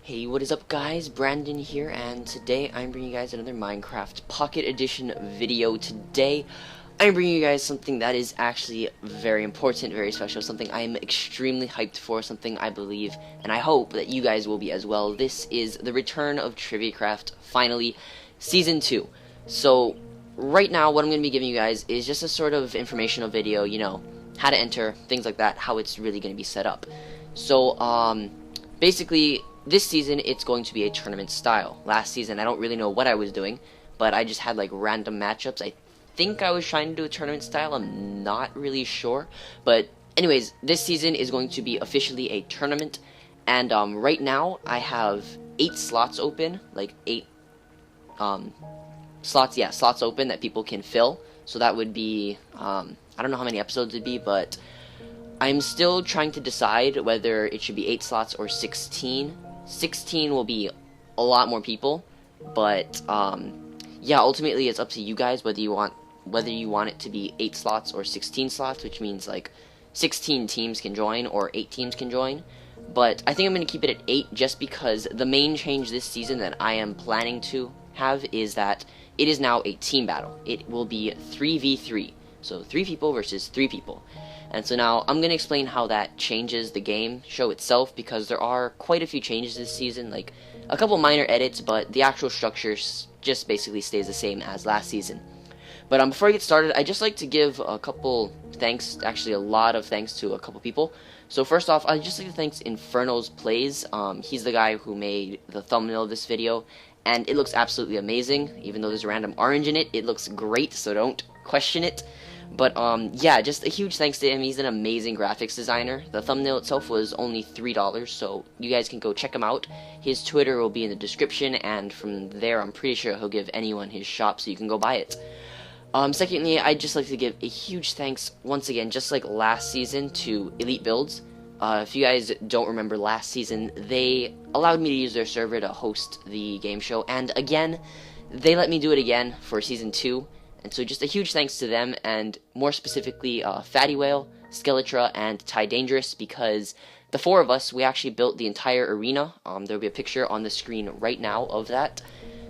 Hey, what is up guys? Brandon here, and today I'm bringing you guys another Minecraft Pocket Edition video. Today, I'm bringing you guys something that is actually very important, very special, something I'm extremely hyped for, something I believe, and I hope that you guys will be as well. This is the return of Triviacraft, finally, Season 2. So, right now, what I'm going to be giving you guys is just a sort of informational video, you know, how to enter, things like that, how it's really going to be set up. So, basically, this season, it's going to be a tournament style. Last season, I don't really know what I was doing, but I just had, like, random matchups. I think I was trying to do a tournament style. I'm not really sure. But anyways, this season is going to be officially a tournament. And right now, I have 8 slots open. Like, 8 slots open that people can fill. So that would be, I don't know how many episodes it'd be, but I'm still trying to decide whether it should be 8 slots or 16. 16 will be a lot more people, but yeah, ultimately it's up to you guys whether you want it to be 8 slots or 16 slots, which means like 16 teams can join or 8 teams can join. But I think I'm going to keep it at 8 just because the main change this season that I am planning to have is that it is now a team battle. It will be 3v3, so 3 people versus 3 people. And so now I'm going to explain how that changes the game show itself, because there are quite a few changes this season, like a couple minor edits, but the actual structure just basically stays the same as last season. But before I get started, I'd just like to give a couple thanks, actually a lot of thanks to a couple people. So first off, I'd just like to thank Inferno's Plays. He's the guy who made the thumbnail of this video, and it looks absolutely amazing. Even though there's a random orange in it, it looks great, so don't question it. But, yeah, just a huge thanks to him. He's an amazing graphics designer. The thumbnail itself was only $3, so you guys can go check him out. His Twitter will be in the description, and from there, I'm pretty sure he'll give anyone his shop, so you can go buy it. Secondly, I'd just like to give a huge thanks, once again, just like last season, to Elite Builds. If you guys don't remember last season, they allowed me to use their server to host the game show, and again, they let me do it again for Season 2. And so just a huge thanks to them, and more specifically Fatty Whale, Skeletra, and Ty Dangerous, because the 4 of us, we actually built the entire arena. There'll be a picture on the screen right now of that.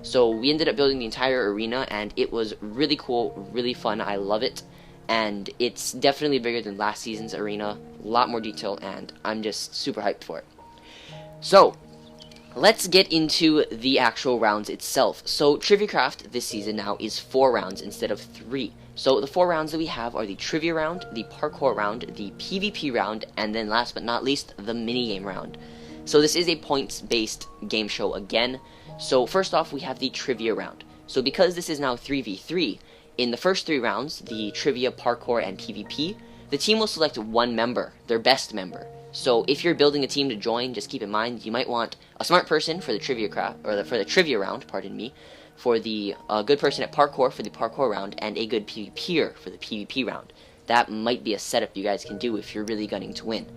So we ended up building the entire arena, and it was really cool, really fun. I love it, and it's definitely bigger than last season's arena, a lot more detail, and I'm just super hyped for it. So let's get into the actual rounds itself. So Triviacraft this season now is 4 rounds instead of 3. So the 4 rounds that we have are the trivia round, the parkour round, the PvP round, and then last but not least, the minigame round. So this is a points-based game show again. So first off, we have the trivia round. So because this is now 3v3, in the first 3 rounds, the trivia, parkour, and PvP, the team will select 1 member, their best member. So if you're building a team to join, just keep in mind you might want a smart person for the for the trivia round, pardon me, for the good person at parkour for the parkour round, and a good PvPer for the PvP round. That might be a setup you guys can do if you're really gunning to win.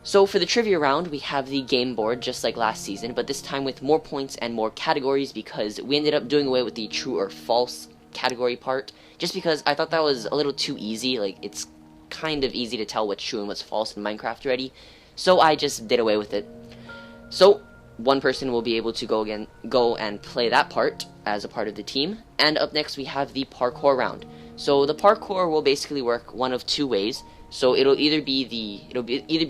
So for the trivia round, we have the game board just like last season, but this time with more points and more categories, because we ended up doing away with the true or false category part, just because I thought that was a little too easy. Like, it's kind of easy to tell what's true and what's false in Minecraft already, so I just did away with it. So one person will be able to go and play that part as a part of the team. And up next we have the parkour round. So the parkour will basically work one of 2 ways. So it'll either be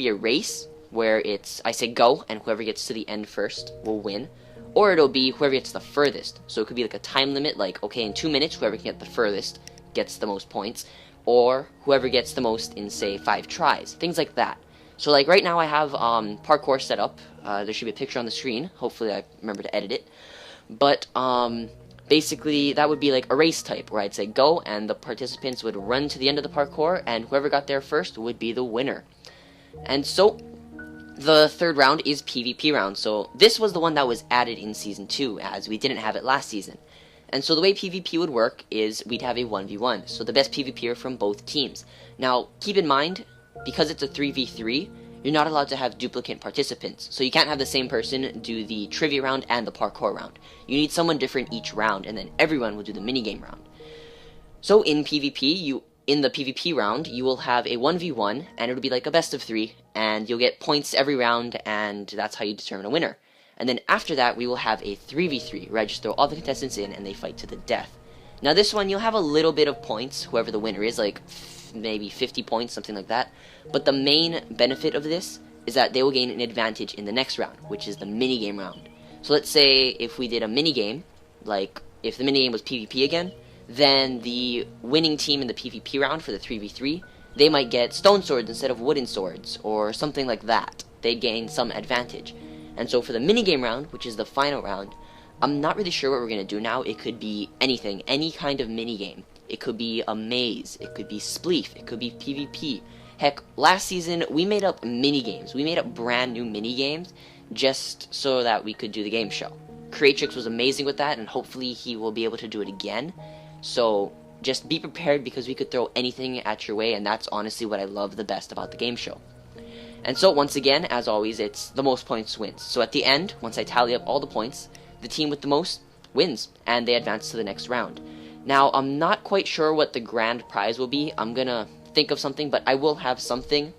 a race where I say go, and whoever gets to the end first will win, or it'll be whoever gets the furthest. So it could be like a time limit, like okay, in 2 minutes whoever can get the furthest gets the most points, or whoever gets the most in, say, 5 tries, things like that. So, like, right now I have parkour set up. There should be a picture on the screen. Hopefully I remember to edit it. But, basically, that would be like a race type, where I'd say go, and the participants would run to the end of the parkour, and whoever got there first would be the winner. And so, the 3rd round is PvP round. So, this was the one that was added in Season 2, as we didn't have it last season. And so the way PvP would work is we'd have a 1v1, so the best PvPer from both teams. Now, keep in mind, because it's a 3v3, you're not allowed to have duplicate participants, so you can't have the same person do the trivia round and the parkour round. You need someone different each round, and then everyone will do the minigame round. So in PvP, in the PvP round, you will have a 1v1, and it'll be like a best of 3, and you'll get points every round, and that's how you determine a winner. And then after that, we will have a 3v3, where I just throw all the contestants in and they fight to the death. Now this one, you'll have a little bit of points, whoever the winner is, like maybe 50 points, something like that. But the main benefit of this is that they will gain an advantage in the next round, which is the minigame round. So let's say if we did a minigame, like if the minigame was PvP again, then the winning team in the PvP round for the 3v3, they might get stone swords instead of wooden swords, or something like that. They'd gain some advantage. And so for the minigame round, which is the final round, I'm not really sure what we're going to do now. It could be anything, any kind of minigame. It could be a maze, it could be spleef, it could be PvP. Heck, last season we made up minigames. We made up brand new minigames just so that we could do the game show. Creatrix was amazing with that, and hopefully he will be able to do it again. So just be prepared, because we could throw anything at your way, and that's honestly what I love the best about the game show. And so once again, as always, it's the most points wins. So at the end, once I tally up all the points, the team with the most wins, and they advance to the next round. Now, I'm not quite sure what the grand prize will be. I'm gonna think of something, but I will have something.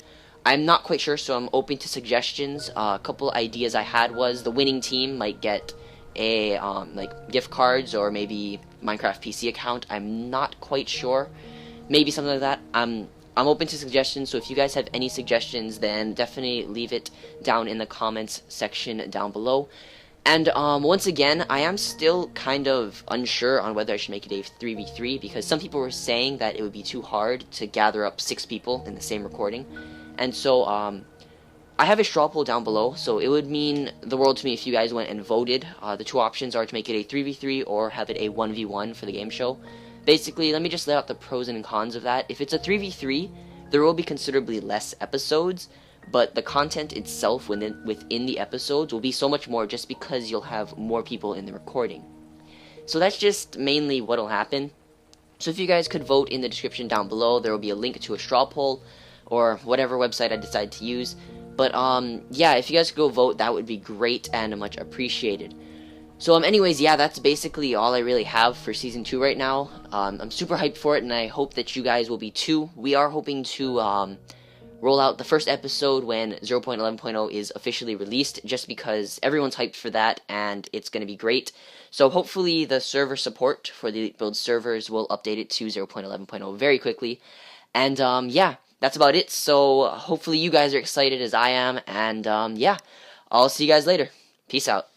I'm not quite sure, so I'm open to suggestions. A couple ideas I had was the winning team might get a like gift cards, or maybe Minecraft PC account. I'm not quite sure. Maybe something like that. I'm open to suggestions, so if you guys have any suggestions, then definitely leave it down in the comments section down below. And once again, I am still kind of unsure on whether I should make it a 3v3, because some people were saying that it would be too hard to gather up 6 people in the same recording. And so I have a straw poll down below, so it would mean the world to me if you guys went and voted. The two options are to make it a 3v3 or have it a 1v1 for the game show. Basically, let me just lay out the pros and cons of that. If it's a 3v3, there will be considerably less episodes, but the content itself within the episodes will be so much more, just because you'll have more people in the recording. So that's just mainly what will happen. So if you guys could vote in the description down below, there will be a link to a straw poll, or whatever website I decide to use. But yeah, if you guys could go vote, that would be great and much appreciated. So anyways, yeah, that's basically all I really have for Season 2 right now. I'm super hyped for it, and I hope that you guys will be too. We are hoping to roll out the first episode when 0.11.0 is officially released, just because everyone's hyped for that, and it's going to be great. So hopefully the server support for the Elite Build servers will update it to 0.11.0 very quickly. And yeah, that's about it. So hopefully you guys are excited as I am, and yeah, I'll see you guys later. Peace out.